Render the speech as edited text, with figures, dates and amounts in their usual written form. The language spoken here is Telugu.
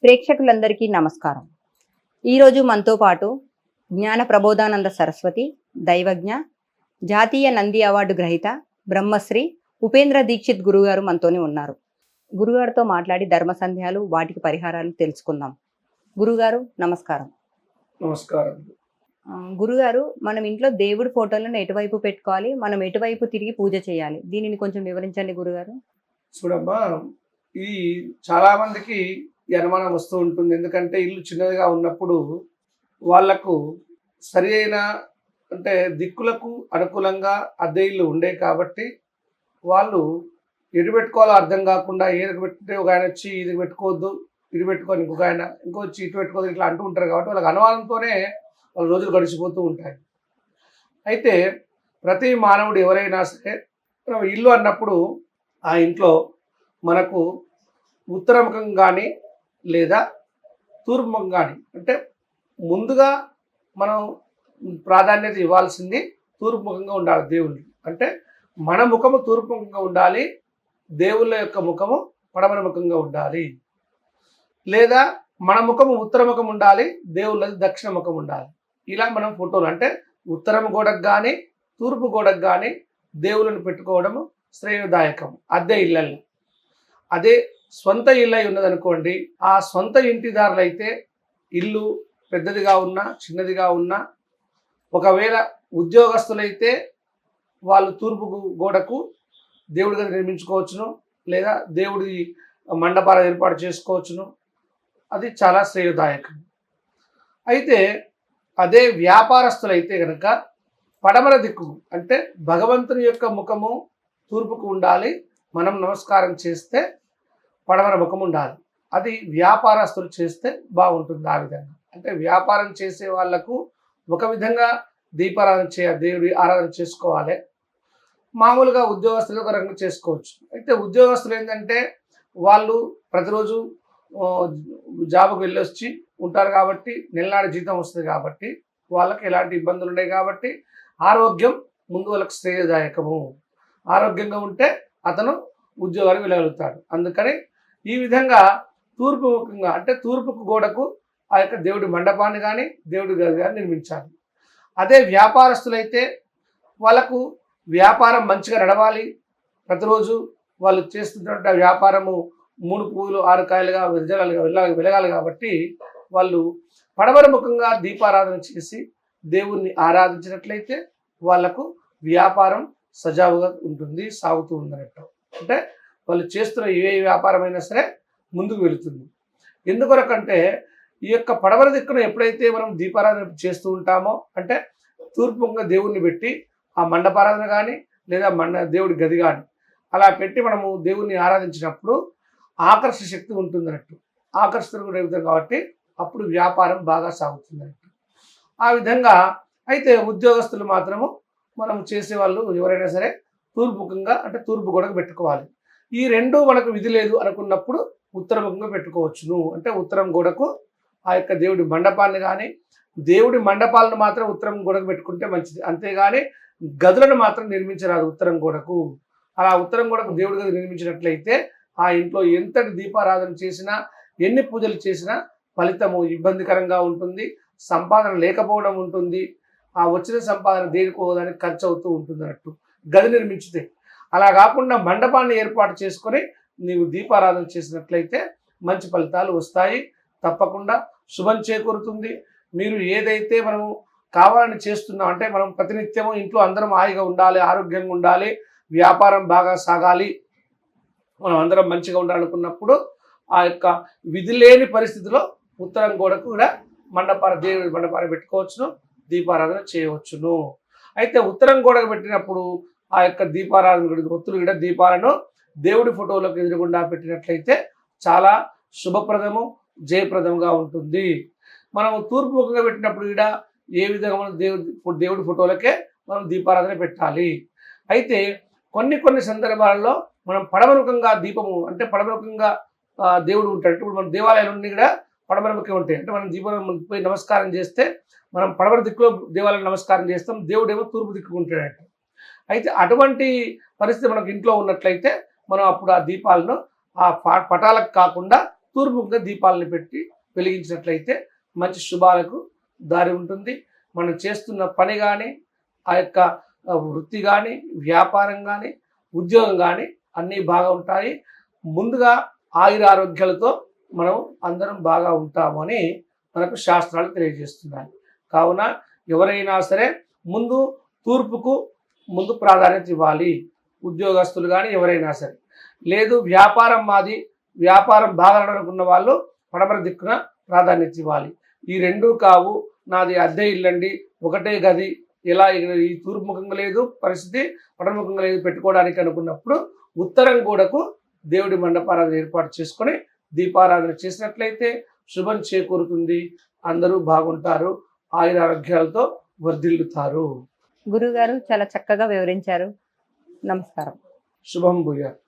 ప్రేక్షకులందరికీ నమస్కారం. ఈరోజు మనతో పాటు జ్ఞాన ప్రబోధానంద సరస్వతి, దైవజ్ఞ, జాతీయ నంది అవార్డు గ్రహీత బ్రహ్మశ్రీ ఉపేంద్ర దీక్షిత్ గురుగారు మనతోనే ఉన్నారు. గురుగారితో మాట్లాడి ధర్మ సందేహాలు, వాటికి పరిహారాలు తెలుసుకుందాం. గురుగారు నమస్కారం. నమస్కారం. గురుగారు, మనం ఇంట్లో దేవుడి ఫోటోలను ఎటువైపు పెట్టుకోవాలి, మనం ఎటువైపు తిరిగి పూజ చేయాలి, దీనిని కొంచెం వివరించండి గురుగారు. చూడమ్మా, ఈ చాలా మందికి ఈ అనుమానం వస్తూ ఉంటుంది. ఎందుకంటే ఇల్లు చిన్నదిగా ఉన్నప్పుడు వాళ్లకు సరి అయిన అంటే దిక్కులకు అనుకూలంగా అద్దె ఇల్లు ఉండే కాబట్టి వాళ్ళు ఎటు పెట్టుకోవాలో అర్థం కాకుండా ఏది పెట్టుకుంటే ఒక ఆయన వచ్చి ఇది పెట్టుకోవద్దు, ఇది పెట్టుకొని ఇంకొక ఆయన ఇంకొచ్చి ఇటు పెట్టుకోవద్దు ఇట్లా అంటూ ఉంటారు. కాబట్టి వాళ్ళకి అనుమానంతోనే వాళ్ళ రోజులు గడిచిపోతూ ఉంటాయి. అయితే ప్రతి మానవుడు ఎవరైనా సరే ఇల్లు అన్నప్పుడు ఆ ఇంట్లో మనకు ఉత్తరముఖం కానీ లేదా తూర్పుముఖం కానీ, అంటే ముందుగా మనం ప్రాధాన్యత ఇవ్వాల్సింది తూర్పుముఖంగా ఉండాలి దేవుళ్ళు. అంటే మన ముఖము తూర్పుముఖంగా ఉండాలి, దేవుళ్ళ యొక్క ముఖము పడమర ముఖంగా ఉండాలి. లేదా మన ముఖము ఉత్తరముఖం ఉండాలి, దేవుళ్ళది దక్షిణ ముఖం ఉండాలి. ఇలా మనం ఫోటోలు అంటే ఉత్తరం గోడకు కానీ తూర్పు గోడకు కానీ దేవుళ్ళను పెట్టుకోవడము శ్రేయోదాయకం. అద్దె ఇళ్ళల్లో అదే సొంత ఇల్లు అయి ఉన్నదనుకోండి, ఆ సొంత ఇంటిదారులైతే ఇల్లు పెద్దదిగా ఉన్నా చిన్నదిగా ఉన్నా, ఒకవేళ ఉద్యోగస్తులైతే వాళ్ళు తూర్పు గోడకు దేవుడి గది నిర్మించుకోవచ్చును, లేదా దేవుడి మండపాలు ఏర్పాటు చేసుకోవచ్చును. అది చాలా శ్రేయోదాయకం. అయితే అదే వ్యాపారస్తులైతే కనుక పడమర దిక్కు అంటే భగవంతుని యొక్క ముఖము తూర్పుకు ఉండాలి, మనం నమస్కారం చేస్తే పడమర ముఖం ఉండాలి. అది వ్యాపారస్తులు చేస్తే బాగుంటుంది. ఆ విధంగా అంటే వ్యాపారం చేసే వాళ్లకు ఒక విధంగా దీపారాధన దేవుడి ఆరాధన చేసుకోవాలి. మామూలుగా ఉద్యోగస్తులు ఒక రంగు చేసుకోవచ్చు. అయితే ఉద్యోగస్తులు ఏంటంటే వాళ్ళు ప్రతిరోజు జాబ్కి వెళ్ళొచ్చి ఉంటారు కాబట్టి నెలనాడు జీతం వస్తుంది కాబట్టి వాళ్ళకి ఎలాంటి ఇబ్బందులు ఉన్నాయి కాబట్టి ఆరోగ్యం ముందు వాళ్ళకి శ్రేయదాయకము. ఆరోగ్యంగా ఉంటే అతను ఉద్యోగానికి వెళ్ళగలుగుతాడు. అందుకని ఈ విధంగా తూర్పు ముఖంగా అంటే తూర్పుకు గోడకు ఆ యొక్క దేవుడి మండపాన్ని కానీ దేవుడి గది కానీ నిర్మించాలి. అదే వ్యాపారస్తులైతే వాళ్ళకు వ్యాపారం మంచిగా నడవాలి, ప్రతిరోజు వాళ్ళు చేస్తున్నటువంటి వ్యాపారము 3 పువ్వులు 6 కాయలుగా వెలగాలి కాబట్టి వాళ్ళు పడమర ముఖంగా దీపారాధన చేసి దేవుణ్ణి ఆరాధించినట్లయితే వాళ్లకు వ్యాపారం సజావుగా ఉంటుంది, సాగుతూ ఉందన్నట్టు. అంటే వాళ్ళు చేస్తున్న ఏ వ్యాపారమైనా సరే ముందుకు వెళుతుంది. ఎందుకొరకంటే ఈ యొక్క పడమర దిక్కును ఎప్పుడైతే మనం దీపారాధన చేస్తూ ఉంటామో, అంటే తూర్పుగా దేవుణ్ణి పెట్టి ఆ మండపారాధన కానీ లేదా దేవుడి గది కానీ అలా పెట్టి మనము దేవుణ్ణి ఆరాధించినప్పుడు ఆకర్షణ శక్తి ఉంటుందన్నట్టు. ఆకర్షణ కూడా అవుతుంది కాబట్టి అప్పుడు వ్యాపారం బాగా సాగుతుందన్నట్టు. ఆ విధంగా అయితే ఉద్యోగస్తులు మాత్రము మనం చేసేవాళ్ళు ఎవరైనా సరే తూర్పుముఖంగా అంటే తూర్పు గోడకు పెట్టుకోవాలి. ఈ రెండు మనకు విధి లేదు అనుకున్నప్పుడు ఉత్తరముఖంగా పెట్టుకోవచ్చును. అంటే ఉత్తరం గోడకు ఆ యొక్క దేవుడి మండపాన్ని కానీ దేవుడి మండపాలను మాత్రం ఉత్తరం గోడకు పెట్టుకుంటే మంచిది. అంతేగాని గదులను మాత్రం నిర్మించరాదు ఉత్తరం గోడకు. అలా ఉత్తరం గోడకు దేవుడి గది నిర్మించినట్లయితే ఆ ఇంట్లో ఎంతటి దీపారాధన చేసినా ఎన్ని పూజలు చేసినా ఫలితము ఇబ్బందికరంగా ఉంటుంది, సంపాదన లేకపోవడం ఉంటుంది. ఆ వచ్చిన సంపాదన దేనికోదానికి ఖర్చు అవుతూ ఉంటుంది అన్నట్టు గది నిర్మించితే. అలా కాకుండా మండపాన్ని ఏర్పాటు చేసుకొని నీవు దీపారాధన చేసినట్లయితే మంచి ఫలితాలు వస్తాయి. తప్పకుండా శుభం చేకూరుతుంది. మీరు ఏదైతే మనము కావాలని చేస్తున్నాం అంటే మనం ప్రతినిత్యము ఇంట్లో అందరం హాయిగా ఉండాలి, ఆరోగ్యంగా ఉండాలి, వ్యాపారం బాగా సాగాలి, మనం అందరం మంచిగా ఉండాలనుకున్నప్పుడు ఆ యొక్క విధి లేని పరిస్థితిలో ఉత్తరం గోడకు కూడా దేవుడి మండపాన్ని పెట్టుకోవచ్చును, దీపారాధన చేయవచ్చును. అయితే ఉత్తరం గోడకు పెట్టినప్పుడు ఆ యొక్క దీపారాధన ఒత్తులు కూడా దీపాలను దేవుడి ఫోటోలకు ఎదురుగుండా పెట్టినట్లయితే చాలా శుభప్రదము, జయప్రదంగా ఉంటుంది. మనం తూర్పు ముఖంగా పెట్టినప్పుడు కూడా ఏ విధంగా మనం దేవుడి ఫోటోలకే మనం దీపారాధన పెట్టాలి. అయితే కొన్ని సందర్భాలలో మనం పడమరుఖంగా దీపము అంటే పడమరుఖంగా దేవుడు ఉంటాడు. ఇప్పుడు మన దేవాలయాలన్నీ కూడా పడమరముఖే ఉంటాయి. అంటే మనం దీపం పోయి నమస్కారం చేస్తే మనం పడమర దిక్కులో దేవాలయం నమస్కారం చేస్తాం, దేవుడేమో తూర్పు దిక్కు ఉంటాడట. అయితే అటువంటి పరిస్థితి మనకు ఇంట్లో ఉన్నట్లయితే మనం అప్పుడు ఆ దీపాలను ఆ పటాలకు కాకుండా తూర్పుగా దీపాలను పెట్టి వెలిగించినట్లయితే మంచి శుభాలకు దారి ఉంటుంది. మనం చేస్తున్న పని కానీ, ఆ యొక్క వృత్తి కానీ, వ్యాపారం కానీ, ఉద్యోగం కానీ అన్నీ బాగా ఉంటాయి. ముందుగా ఆయురారోగ్యాలతో మనం అందరం బాగా ఉంటాము అని మనకు శాస్త్రాలు తెలియజేస్తున్నాయి. కావున ఎవరైనా సరే ముందు తూర్పుకు ముందు ప్రాధాన్యత ఇవ్వాలి. ఉద్యోగస్తులు కానీ ఎవరైనా సరే. లేదు వ్యాపారం మాది, వ్యాపారం బాగా నడుపుకున్న వాళ్ళు పడమర దిక్కున ప్రాధాన్యత ఇవ్వాలి. ఈ రెండూ కావు, నాది అద్దె ఇల్లండి, ఒకటే గది, ఎలా ఈ తూర్పుముఖంగా లేదు పరిస్థితి, పడమముఖంగా లేదు పెట్టుకోవడానికి అనుకున్నప్పుడు ఉత్తరం గోడకు దేవుడి మండపారాధన ఏర్పాటు చేసుకొని దీపారాధన చేసినట్లయితే శుభం చేకూరుతుంది. అందరూ బాగుంటారు, ఆయురారోగ్యాలతో వర్ధిల్లుతారు. గురుగారు చాలా చక్కగా వివరించారు. నమస్కారం. శుభం భూయాత్.